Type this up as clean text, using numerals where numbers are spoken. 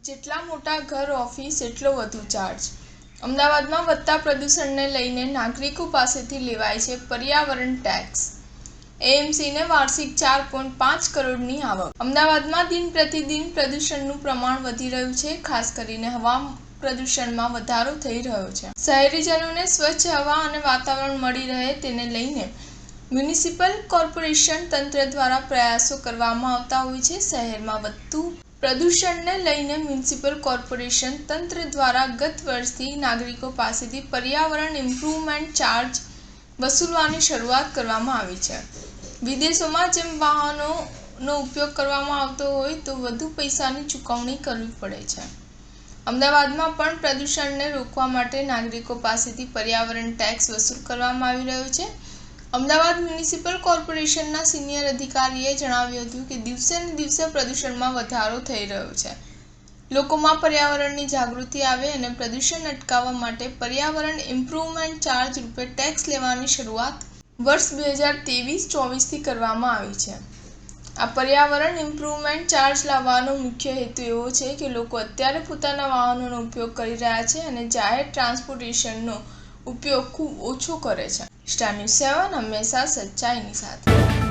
જેટલા મોટા ઘર ઓફિસ એટલો વધુ ચાર્જ। અમદાવાદમાં વધતા પ્રદૂષણને લઈને નાગરિકો પાસેથી લેવાય છે પર્યાવરણ ટેક્સ। એએમસીને વાર્ષિક 4.5 કરોડની આવક। અમદાવાદમાં દિન પ્રતિદિન પ્રદૂષણનું પ્રમાણ વધી રહ્યું છે। ખાસ કરીને હવા પ્રદૂષણમાં વધારો થઈ રહ્યો છે। શહેરીજનોને સ્વચ્છ હવા અને વાતાવરણ મળી રહે તેને લઈને મ્યુનિસિપલ કોર્પોરેશન તંત્ર દ્વારા પ્રયાસો કરવામાં આવતા હોય છે। શહેરમાં વધતું પ્રદૂષણને લઈને મ્યુનિસિપલ કોર્પોરેશન તંત્ર દ્વારા ગત વર્ષથી નાગરિકો પાસેથી પર્યાવરણ ઇમ્પ્રુવમેન્ટ ચાર્જ વસૂલવાની શરૂઆત કરવામાં આવી છે। વિદેશોમાં જેમ વાહનોનો ઉપયોગ કરવામાં આવતો હોય તો વધુ પૈસાની ચૂકવણી કરવી પડે છે। અમદાવાદમાં પણ પ્રદૂષણને રોકવા માટે નાગરિકો પાસેથી પર્યાવરણ ટેક્સ વસૂલ કરવામાં આવી રહ્યો છે। અમદાવાદ મ્યુનિસિપલ કોર્પોરેશનના સિનિયર અધિકારીએ જણાવ્યું હતું કે દિવસે ને દિવસે પ્રદૂષણમાં વધારો થઈ રહ્યો છે। લોકોમાં પર્યાવરણની જાગૃતિ આવે અને પ્રદૂષણ અટકાવવા માટે પર્યાવરણ ઇમ્પ્રુવમેન્ટ ચાર્જ રૂપે ટેક્સ લેવાની શરૂઆત વર્ષ 2023-24થી કરવામાં આવી છે। આ પર્યાવરણ ઇમ્પ્રુવમેન્ટ ચાર્જ લાવવાનો મુખ્ય હેતુ એવો છે કે લોકો અત્યારે પોતાના વાહનોનો ઉપયોગ કરી રહ્યા છે અને જાહેર ટ્રાન્સપોર્ટેશનનો ઉપયોગ ખૂબ ઓછો કરે છે। સ્ટાર ન્યૂઝ 7 હંમેશા સચ્ચાઈની સાથે।